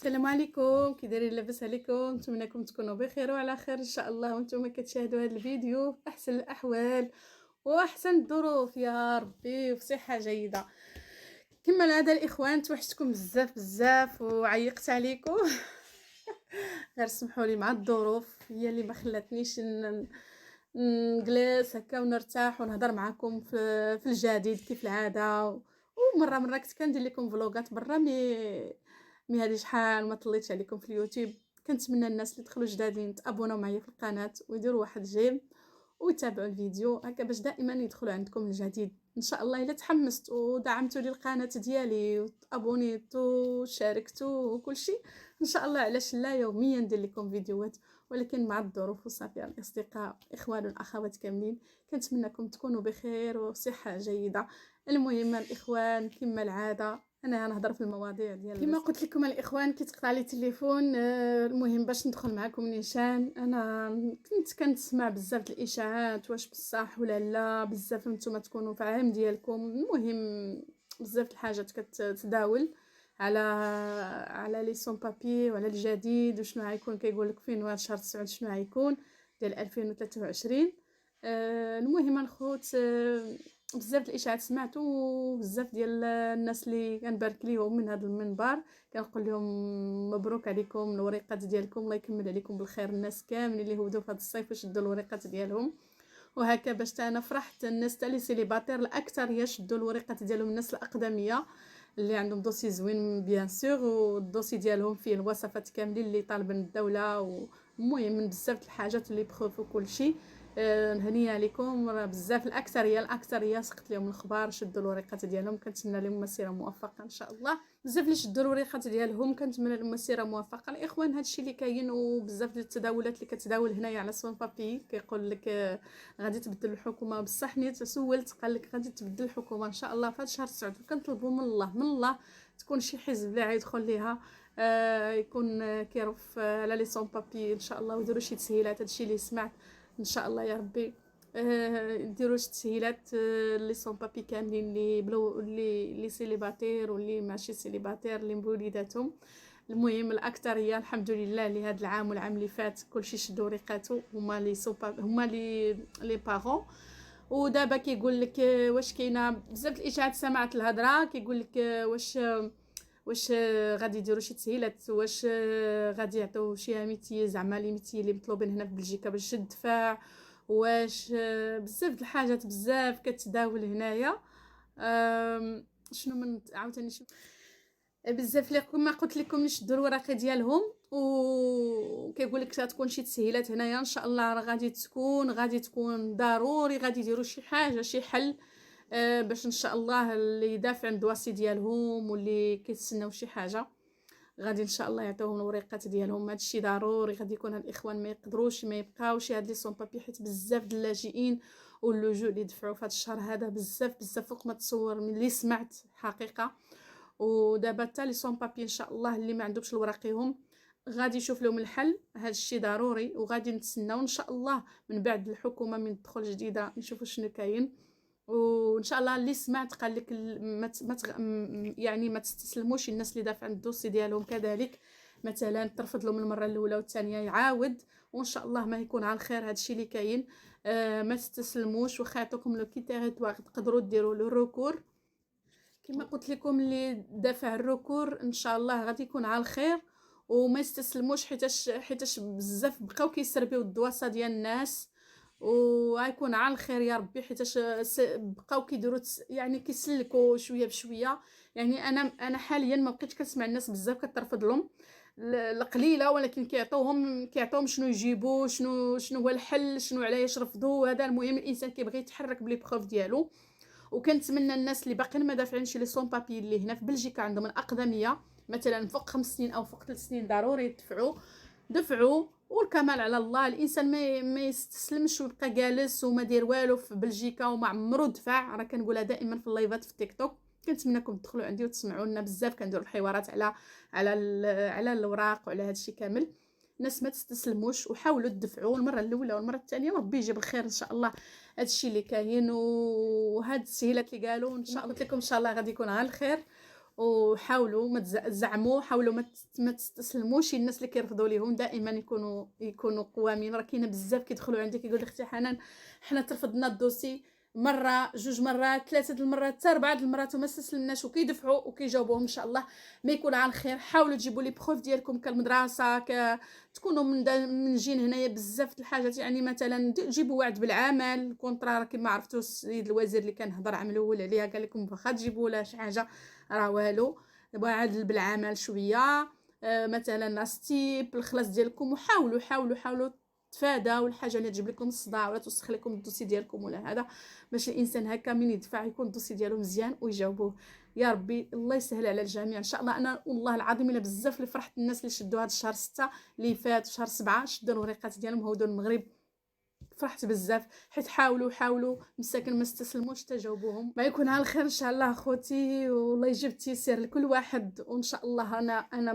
السلام عليكم، كي دايرين؟ لاباس عليكم؟ نتمنىكم تكونوا بخير وعلى خير ان شاء الله، وانتم كتشاهدوا هذا الفيديو في احسن الاحوال واحسن الظروف يا ربي وفي صحه جيده. كما العاده الاخوان، توحشتكم بزاف بزاف وعيقت عليكم. غير سمحوا لي مع الظروف هي اللي ما خلاتنيش نجلس هكا ونرتاح ونهضر معكم في الجديد كيف العاده. ومره كنت كندير لكم فلوغات برا، مي هذه شحال ما طليتش عليكم في اليوتيوب. كنتمنى الناس اللي دخلوا جدادين يتابوناو معايا في القناه ويديروا واحد جيم ويتابعوا الفيديو هكا باش دائما يدخلوا عندكم الجديد ان شاء الله. الا تحمست ودعمتوا لي القناه ديالي وابونيتوا وشاركتوا وكل شيء، ان شاء الله علاش لا يوميا ندير لكم فيديوهات، ولكن مع الظروف وصافي. الاصدقاء اخوان والاخوات كاملين كنتمنىكم تكونوا بخير وصحه جيده. المهم الاخوان، كما العاده انا غنهضر في المواضيع ديال كما قلت لكم الاخوان. كي تقطع لي التليفون المهم باش ندخل معكم نيشان. انا كنت كنسمع بزاف د الاشاعات، واش بصح ولا لا؟ بزاف نتوما تكونوا في عام ديالكم. المهم بزاف د الحاجات كتداول على لي سون بابي وعلى الجديد وشنو غيكون. كيقول لك في نوار شهر 9 شنو غيكون ديال 2023. المهم الخوت، بزاف د الاشاعات سمعت، وبزاف ديال الناس اللي كنبارك ليهم من هذا المنبر كنقول لهم مبروك عليكم الوريقات ديالكم، الله يكمل عليكم بالخير. الناس كاملين اللي هودوا في هذا الصيف وشدوا الوريقات ديالهم وهكا باش انا فرحت. الناس تاع لي سيليباتير الاكثر هي شدوا الوريقات ديالهم، الناس الاقدميه اللي عندهم دوسي زوين بيان سور، والدوسي ديالهم فيه الوصفات كاملين اللي طالبين الدوله، ومهم من بزاف د الحاجات اللي بخوف وكل شيء. نهنيه عليكم بزاف. الاكثريه سقط لهم الخبار، شدوا الوريقات ديالهم. كنتمنى لهم مسيره موفقه ان شاء الله. بزاف اللي شدوا الوريقات ديالهم كنتمنى لهم مسيره موفقه. الاخوان هادشي اللي كاين، وبزاف ديال التداولات اللي كتداول هنايا على سون بابي كيقول لك غادي تبدل الحكومه. بصح نيت سولت قال لك غادي تبدل الحكومه ان شاء الله في هذا الشهر 9. كنطلبوا من الله تكون شي حزب اللي غيدخل ليها يكون كيرف على لي سون بابي ان شاء الله، ويديروا شي تسهيلات. هادشي اللي سمعت ان شاء الله يا ربي. نديروا شي تسهيلات لي سون بابي كاملين اللي بلو اللي سيليباتير واللي ماشي سيليباتير اللي موليداتهم. المهم الاكثريه الحمد لله اللي هذا العام والعام اللي فات كلشي شدوا ريقاتو هما لي هما لي بارون. ودابا كيقول لك واش كاينه بزاف الاشاعات. سمعت الهضره كيقول لك واش غادي يديروا شي تسهيلات، واش غادي يعطيو شي ميتي، زعما لي ميتي اللي مطلوبين هنا في بلجيكا باش الدفاع. واش بزاف د الحاجات بزاف كتداول هنايا. شنو من عاوتاني بزاف اللي كما قلت لكم نشدوا الوراقي ديالهم، وكيقول لك تكون شي تسهيلات هنايا ان شاء الله. راه غادي تكون ضروري، غادي يديروا شي حاجه شي حل باش ان شاء الله اللي يدافع عن الدواسي ديالهم واللي كيتسناو شي حاجه غادي ان شاء الله يعطيوهم الوريقات ديالهم. هذا الشيء ضروري غادي يكون. هاد الاخوان ما يقدروش ما يبقاوش هاد لي سون بابي، حيت بزاف د اللاجئين واللجوء اللي دفعوا في هذا الشهر هذا بزاف فوق ما تصور من اللي سمعت حقيقه. ودابا حتى لي سون بابي ان شاء الله اللي ما عندهمش الوراقيهم غادي يشوف لهم الحل. هذا الشيء ضروري، وغادي نتسناو ان شاء الله من بعد الحكومه من تدخل جديده نشوفوا شنو كاين. وان شاء الله اللي سمعت قال لك يعني ما تستسلموش. الناس اللي دافع عن الدوسي ديالهم كذلك مثلا ترفض لهم المره الاولى والثانيه يعاود، وان شاء الله ما يكون على الخير. هذا الشيء اللي كاين. ما تستسلموش وخا يعطوكم لو كي تيريتوار تقدروا ديروا لو ريكور. كما قلت لكم اللي دافع الركور ان شاء الله غادي يكون على الخير، وما يستسلموش حيتاش بزاف بقاو كيسربيو الدواسه ديال الناس، وغيكون على الخير يا ربي. حيتاش بقاو كيديروا يعني كيسلكوا شويه بشويه. يعني انا حاليا ما بقيتش كنسمع الناس بزاف كترفض لهم القليله، ولكن كيعطوهم شنو يجيبوا، شنو هو الحل، شنو علاش رفضوا. هذا المهم الانسان كيبغي يتحرك بلي بروف ديالو. وكنتمنى الناس اللي باقيين ما دافعينش لي سون بابي اللي هنا في بلجيكا عندهم الاقدميه مثلا فوق 5 سنين او فوق 3 سنين ضروري دفعوا. والكمال على الله. الانسان ما يستسلمش ويبقى جالس وما دير والو في بلجيكا وما عمرو دفع. راه كنقولها دائما في اللايفات في تيك توك. كنتمنىكم تدخلوا عندي وتسمعوا لنا بزاف. كنديروا الحوارات على الاوراق وعلى هذا الشيء كامل. الناس ما تستسلموش وحاولوا تدفعوا المره الاولى والمره الثانيه وربي يجيب الخير ان شاء الله. هذا الشيء اللي كاين وهاد السهيلات اللي قالوا ان شاء الله قلت لكم ان شاء الله غادي يكون على الخير. وحاولوا ما زعموا، حاولوا ما تستسلموش الناس اللي كيرفضوا ليهم، دائما يكونوا قوامين. راه كاينه بزاف كيدخلوا عندك يقول لك اختي حنان حنا ترفضنا الدوسي مره جوج مرات ثلاثه المرات حتى 4 المرات وما استسلمناش، وكيدفعوا وكيجاوبوهم ان شاء الله ما يكون على الخير. حاولوا تجيبوا لي بروف ديالكم كالمدرسه تكونوا من جين هنايا بزاف الحاجات، يعني مثلا جيبوا وعد بالعمل، الكونطرا كما عرفتوا السيد الوزير اللي كنهضر عام الاول عليها قال لكم واخا تجيبوا لا شي حاجه راه والو، وعد بالعمل شويه. مثلا لاستيب الخلاص ديالكم، وحاولوا تفاداو الحاجه اللي تجيب لكم الصداع ولا توسخ لكم الدوسي ديالكم ولا هذا، باش الانسان هكا من يدفع يكون الدوسي ديالو مزيان ويجاوبوه. يا ربي الله يسهل على الجميع ان شاء الله. انا والله العظيم الا بزاف اللي فرحت الناس اللي شدوا هذا الشهر 6 اللي فات وشهر 7 شدوا الوريقات ديالهم هودو المغرب، فرحت بزاف حيت حاولوا مساكن ما استسلموش تجاوبوهم. ما يكون على الخير ان شاء الله اخوتي، والله يجيب التيسير لكل واحد، وان شاء الله انا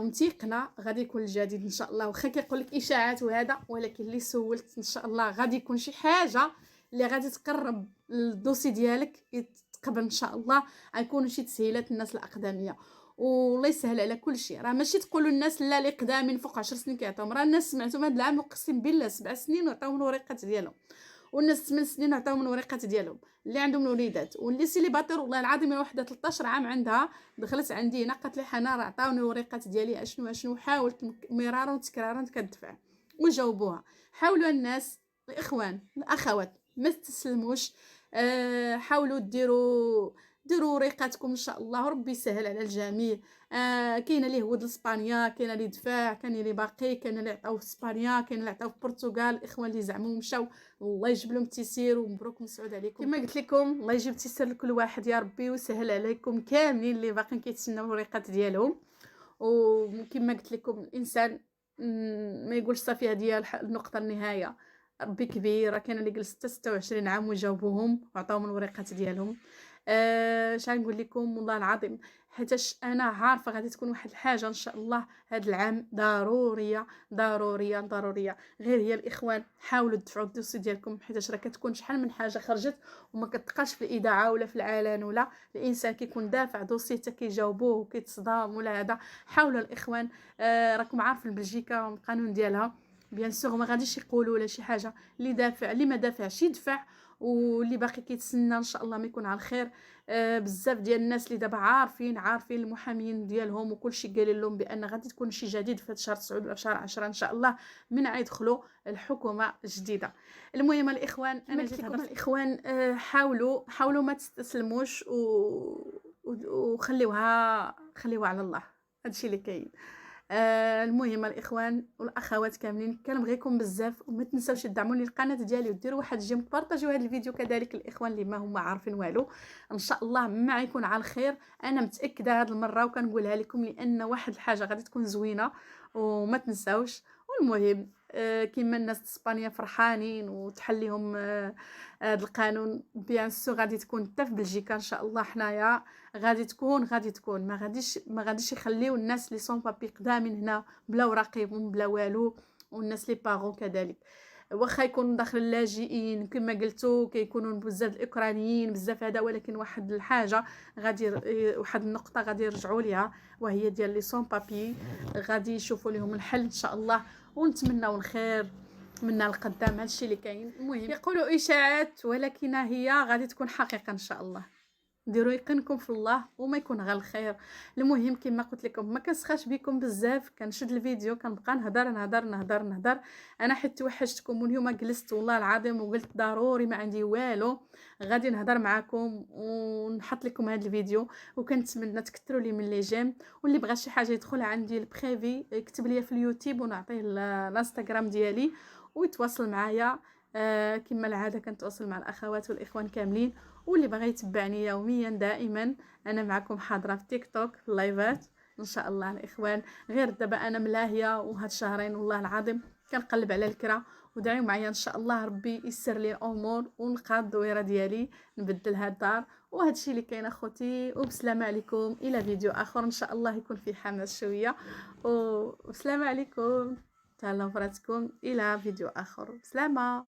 متيقنه غادي يكون الجديد ان شاء الله. واخا كيقول لك اشاعات وهذا، ولكن اللي سولت ان شاء الله غادي يكون شي حاجه اللي غادي تقرب الدوسي ديالك يتقبل ان شاء الله. غيكونوا شي تسهيلات الناس الاقدميه، والله يسهل على كل شيء. راه ماشي تقولوا الناس لا اللي قدامين فوق 10 سنين كيعطيهم، راه الناس سمعتهم هذا العام اقسم بالله 7 سنين وعطاوهم الوريقات ديالهم، والناس 8 سنين عطاوهم الوريقات ديالهم اللي عندهم الوليدات، واللي سيليباتير والله العظيم وحده 13 عام عندها دخلت عندي هنا قالت لي حنا راه عطاوني الوريقات ديالي اشنو حاولت مرارا وتكرارا كتدفع وجاوبوها. حاولوا الناس الاخوان الاخوات ما تستسلموش، حاولوا ديروا وريقاتكم ان شاء الله وربي يسهل على الجميع. كاين اللي هود لاسبانيا، كاين اللي دفع، كاين اللي باقي، كاين اللي عطاو في اسبانيا، كاين اللي عطاو في البرتغال. الاخوان اللي زعموا مشاو الله يجيب لهم التيسير ومبروك مسعود عليكم. كما قلت لكم الله يجيب التيسير لكل واحد يا ربي ويسهل عليكم كاملين اللي باقيين كيتسناو الوريقات ديالهم. وكما قلت لكم الانسان ما يقولش صافي هذه النقطه النهايه، ربي كبير. كان اللي جلس 26 عام وجاوبوهم وعطاوهم الوريقات ديالهم. شحال نقول لكم والله العظيم، حيتاش انا عارفه غادي تكون واحد الحاجه ان شاء الله هذا العام ضروريه ضروريه ضروريه. غير هي الاخوان حاولوا تدفعوا الدوسي ديالكم، حيتاش راه كتكون شحال من حاجه خرجت وما كتبقاش في الاذاعه ولا في الاعلان، ولا الانسان كيكون دافع دوسي حتى كيجاوبوه وكيتصدام ولا هذا. حاولوا الاخوان. راكم عارفين بلجيكا القانون ديالها بيان سور ما غاديش يقولوا ولا شي حاجه، اللي دافع اللي ما دافعش يدفع، واللي باقي كيتسنى ان شاء الله ما يكون على الخير. بزاف ديال الناس اللي دابا عارفين المحامين ديالهم وكلشي قايل لهم بان غادي تكون شي جديد في شهر 9 ولا شهر 10 ان شاء الله من يدخلوا الحكومه الجديده. المهم الاخوان انا قلت لكم الاخوان حاولوا ما تستسلموش وخليوها على الله، هادشي اللي كاين. المهم الاخوان والاخوات كاملين كنبغيكم بزاف، وما تنساوش تدعموني القناه ديالي وديروا واحد الجيم بارطاجيو هذا الفيديو كذلك الاخوان اللي ما هما عارفين والو. ان شاء الله ما يكون على الخير، انا متاكده هذه المره وكنقولها لكم لان واحد الحاجه غادي تكون زوينه وما تنساوش. والمهم كيما الناس اسبانيا فرحانين وتحليهم هذا القانون بيان سو غادي تكون حتى في بلجيكا ان شاء الله. حنايا غادي تكون ما غاديش يخليو الناس اللي سون بابي قدامين هنا بلا وراقيهم بلا والو، والناس لي بارون كذلك. واخا يكونوا داخل اللاجئين كما قلتوا كيكونوا بزاف الاوكرانيين بزاف هذا، ولكن واحد الحاجه غادي واحد النقطه غادي يرجعوا ليها وهي ديال لي سون بابي، غادي يشوفوا لهم الحل ان شاء الله. ونتمناو الخير منا القدام. هادشي اللي كاين. المهم يقولوا اشاعات ولكن هي غادي تكون حقيقه ان شاء الله. ديروا يقينكم في الله وما يكون غير الخير. المهم كما قلت لكم ما كنسخاش بكم بزاف، كنشد الفيديو كنبقى نهضر. انا حيت توحشتكم واليوم جلست والله العظيم وقلت ضروري ما عندي والو غادي نهضر معكم ونحط لكم هذا الفيديو. وكنتمنى تكثروا لي من لي جيم، واللي بغى شي حاجه يدخل عندي البريفي يكتب لي في اليوتيوب ونعطيه الانستغرام ديالي ويتواصل معايا. كما العاده كنتواصل مع الاخوات والاخوان كاملين، واللي بغى يتبعني يوميا دائما انا معكم حاضره في تيك توك في اللايفات ان شاء الله. الاخوان غير دابا انا ملاهيه وهاد شهرين والله العظيم كنقلب على الكرا، ودعيو معايا ان شاء الله ربي يسر لي الامور ونلقى الدويره ديالي نبدل هاد الدار. وهذا الشيء اللي كاين اخوتي، وبسلامه عليكم الى فيديو اخر ان شاء الله يكون فيه حماس شويه. وبسلامه عليكم تهلاو فراتكم الى فيديو اخر. بسلامه.